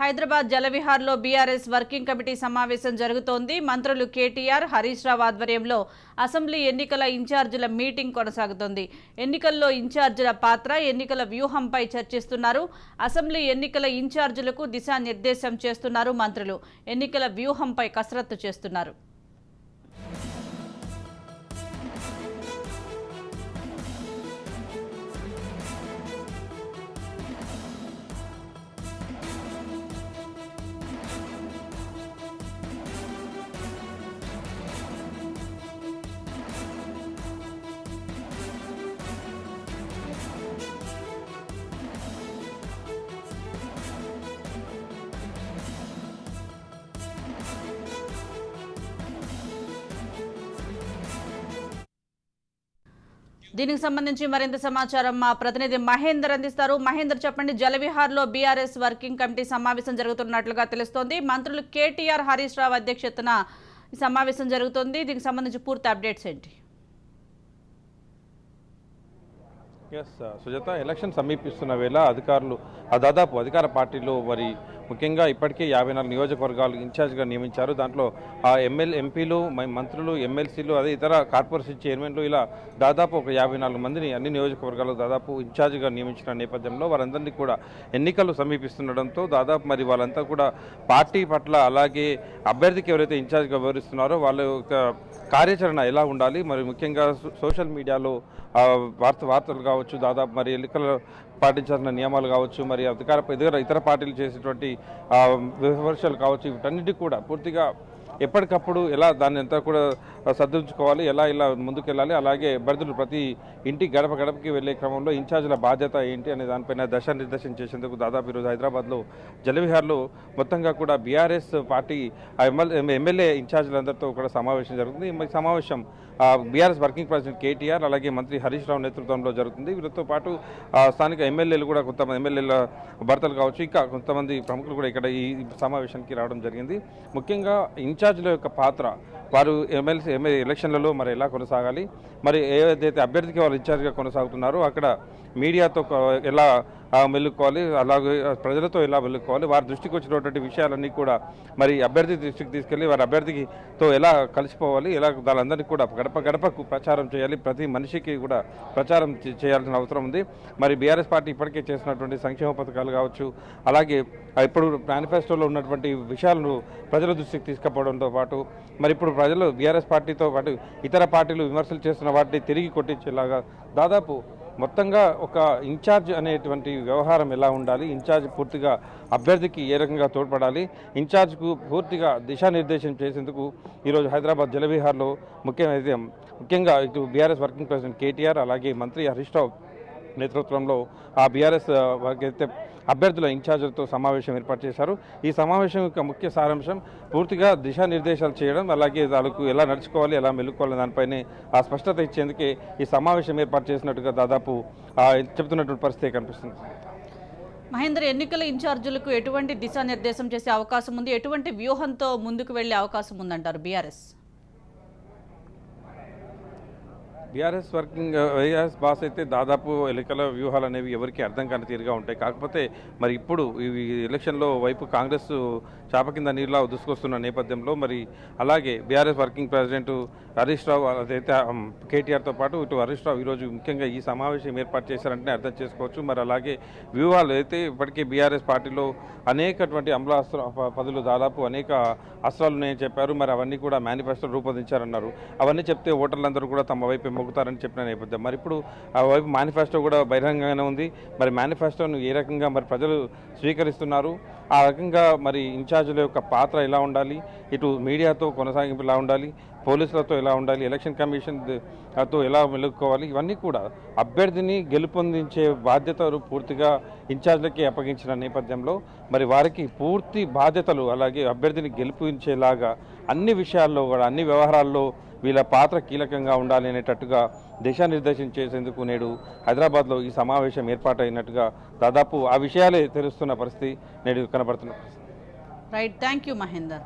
Hyderabad జలవిహార్లో BRS working committee సమావేశం జరుగుతోంది. మంత్రులు కేటీఆర్, హరీష్ రావు ఆధ్వర్యంలో అసెంబ్లీ ఎన్నికల ఇన్ఛార్జీల మీటింగ్ కొనసాగుతోంది. ఎన్నికల్లో ఇన్ఛార్జీల పాత్ర, ఎన్నికల వ్యూహంపై చర్చిస్తున్నారు. అసెంబ్లీ ఎన్నికల ఇన్ఛార్జీలకు దిశానిర్దేశం చేస్తున్నారు మంత్రులు. ఎన్నికల వ్యూహంపై కసరత్తు చేస్తున్నారు. దీనికి సంబంధించి మరింత సమాచారం మా ప్రతినిధి మహేందర్ అందిస్తారు. మహేందర్, చెప్పండి. జలవిహార్లో బీఆర్ఎస్ వర్కింగ్ కమిటీ సమావేశం జరుగుతున్నట్లుగా తెలుస్తోంది. మంత్రులు కేటీఆర్, హరీష్ రావు అధ్యక్షతన ఈ సమావేశం జరుగుతోంది. దీనికి సంబంధించి పూర్తి అప్డేట్స్ ఏంటి? సుజాత, ఎలక్షన్ సమీపిస్తున్న వేళ అధికారులు దాదాపు అధికార పార్టీలో మరి ముఖ్యంగా ఇప్పటికే 54 నియోజకవర్గాలు ఇన్ఛార్జ్గా నియమించారు. దాంట్లో ఎంపీలు, మంత్రులు, ఎమ్మెల్సీలు, అదే ఇతర కార్పొరేషన్ చైర్మన్లు ఇలా దాదాపు ఒక 54 మందిని అన్ని నియోజకవర్గాలు దాదాపు ఇన్ఛార్జ్గా నియమించిన నేపథ్యంలో వారందరినీ కూడా ఎన్నికలు సమీపిస్తుండడంతో దాదాపు మరి వాళ్ళంతా కూడా పార్టీ పట్ల అలాగే అభ్యర్థికి ఎవరైతే ఇన్ఛార్జ్గా వివరిస్తున్నారో వాళ్ళ యొక్క కార్యాచరణ ఎలా ఉండాలి, మరి ముఖ్యంగా సోషల్ మీడియాలో వార్తలు కావచ్చు, దాదాపు మరి ఎన్నికలు పాటించాల్సిన నియమాలు కావచ్చు, మరి ఇతర పార్టీలు చేసేటువంటి విమర్శలు కావచ్చు, వీటన్నిటికీ కూడా పూర్తిగా ఎప్పటికప్పుడు ఎలా దాన్ని అంతా కూడా సర్దుంచుకోవాలి, ఇలా ముందుకెళ్ళాలి, అలాగే అభ్యర్థులు ప్రతి ఇంటి గడపకి వెళ్ళే క్రమంలో ఇన్ఛార్జీల బాధ్యత ఏంటి అనే దానిపైన దిశానిర్దేశం చేసేందుకు దాదాపు ఈరోజు హైదరాబాద్లో జలవిహార్లో మొత్తంగా కూడా బీఆర్ఎస్ పార్టీ ఎమ్మెల్యే ఇన్ఛార్జీలందరితో కూడా సమావేశం జరుగుతుంది. ఈ సమావేశం బీఆర్ఎస్ వర్కింగ్ ప్రెసిడెంట్ కేటీఆర్ అలాగే మంత్రి హరీష్ రావు నేతృత్వంలో జరుగుతుంది. వీళ్ళతో పాటు స్థానిక ఎమ్మెల్యేలు కూడా కొంతమంది ఎమ్మెల్యేల భర్తలు కావచ్చు, ఇంకా కొంతమంది ప్రముఖులు కూడా ఇక్కడ ఈ సమావేశానికి రావడం జరిగింది. ముఖ్యంగా ఇన్ఛార్జీల యొక్క పాత్ర, వారు ఎమ్మెల్సీ ఎలక్షన్లలో మరి ఎలా కొనసాగాలి, మరి ఏదైతే అభ్యర్థికి వారు ఇన్ఛార్జ్గా కొనసాగుతున్నారో అక్కడ మీడియాతో ఎలా మెలుక్కోవాలి, అలాగే ప్రజలతో ఎలా మెలుక్కోవాలి, వారి దృష్టికి వచ్చినటువంటి విషయాలన్నీ కూడా మరి అభ్యర్థి దృష్టికి తీసుకెళ్ళి వారి అభ్యర్థితో ఎలా కలిసిపోవాలి, ఎలా వాళ్ళందరినీ కూడా గడపకు ప్రచారం చేయాలి, ప్రతి మనిషికి కూడా ప్రచారం చేయాల్సిన అవసరం ఉంది. మరి బీఆర్ఎస్ పార్టీ ఇప్పటికే చేసినటువంటి సంక్షేమ పథకాలు కావచ్చు, అలాగే ఇప్పుడు మేనిఫెస్టోలో ఉన్నటువంటి విషయాలను ప్రజల దృష్టికి తీసుకుపోవడంతో పాటు మరి ఇప్పుడు ప్రజలు బీఆర్ఎస్ పార్టీతో పాటు ఇతర పార్టీలు విమర్శలు చేస్తున్న వాటిని తిరిగి కొట్టించేలాగా దాదాపు మొత్తంగా ఒక ఇన్ఛార్జ్ అనేటువంటి వ్యవహారం ఎలా ఉండాలి, ఇన్ఛార్జ్ పూర్తిగా అభ్యర్థికి ఏ రకంగా తోడ్పడాలి, ఇన్ఛార్జ్కు పూర్తిగా దిశానిర్దేశం చేసేందుకు ఈరోజు హైదరాబాద్ జలవిహార్లో ముఖ్యంగా ఇటు బీఆర్ఎస్ వర్కింగ్ ప్రెసిడెంట్ కేటీఆర్ అలాగే మంత్రి హరీష్ రావు నేతృత్వంలో ఆ బీఆర్ఎస్ అయితే అభ్యర్థుల ఇన్ఛార్జీలతో సమావేశం ఏర్పాటు చేశారు. ఈ సమావేశం యొక్క ముఖ్య సారాంశం పూర్తిగా దిశానిర్దేశాలు చేయడం, అలాగే వాళ్ళకు ఎలా నడుచుకోవాలి, ఎలా మెలుక్కోవాలి దానిపైనే ఆ స్పష్టత ఇచ్చేందుకే ఈ సమావేశం ఏర్పాటు చేసినట్టుగా దాదాపు చెబుతున్నటువంటి పరిస్థితి కనిపిస్తుంది. మహేందర్, ఎన్నికల ఇన్ఛార్జీలకు ఎటువంటి దిశానిర్దేశం చేసే అవకాశం ఉంది, ఎటువంటి వ్యూహంతో ముందుకు వెళ్లే అవకాశం ఉందంటారు బీఆర్ఎస్? బీఆర్ఎస్ బాస్ అయితే దాదాపు ఎన్నికల వ్యూహాలు అనేవి ఎవరికి అర్థం కాని తీరుగా ఉంటాయి. కాకపోతే మరి ఇప్పుడు ఈ ఎలక్షన్లో వైపు కాంగ్రెస్ చాప కింద నీరులా దూసుకొస్తున్న నేపథ్యంలో మరి అలాగే BRS working president Harish Rao అదైతే కేటీఆర్తో పాటు ఇటు హరీష్ రావు ఈరోజు ముఖ్యంగా ఈ సమావేశం ఏర్పాటు చేశారంటే అర్థం చేసుకోవచ్చు. మరి అలాగే వ్యూహాలు అయితే ఇప్పటికే బీఆర్ఎస్ పార్టీలో అనేకటువంటి అమలాస్త్ర పదులు దాదాపు అనేక అస్త్రాలు ఉన్నాయని చెప్పారు. మరి అవన్నీ కూడా మేనిఫెస్టో రూపొందించారన్నారు. అవన్నీ చెప్తే ఓటర్లందరూ కూడా తమ వైపు మొగ్గుతారని చెప్పిన నేపథ్యం మరి ఇప్పుడు ఆ వైపు మేనిఫెస్టో కూడా బహిరంగంగానే ఉంది. మరి మేనిఫెస్టోను ఏ రకంగా మరి ప్రజలు స్వీకరిస్తున్నారు, ఆ రకంగా మరి ఇన్ఛార్జీల యొక్క పాత్ర ఎలా ఉండాలి, ఇటు మీడియాతో కొనసాగింపు ఎలా ఉండాలి, పోలీసులతో ఎలా ఉండాలి, ఎలక్షన్ కమిషన్తో ఎలా మెలుక్కోవాలి, ఇవన్నీ కూడా అభ్యర్థిని గెలుపొందించే బాధ్యతలు పూర్తిగా ఇన్ఛార్జీలకి అప్పగించిన నేపథ్యంలో మరి వారికి పూర్తి బాధ్యతలు అలాగే అభ్యర్థిని గెలుపించేలాగా అన్ని విషయాల్లో కూడా అన్ని వ్యవహారాల్లో వీళ్ళ పాత్ర కీలకంగా ఉండాలి అనేటట్టుగా దిశానిర్దేశం చేసేందుకు నేడు హైదరాబాద్లో ఈ సమావేశం ఏర్పాటైనట్టుగా దాదాపు ఆ విషయాలే తెలుస్తున్న పరిస్థితి నేడు కనబడుతున్న పరిస్థితి. Right, thank you Mahender.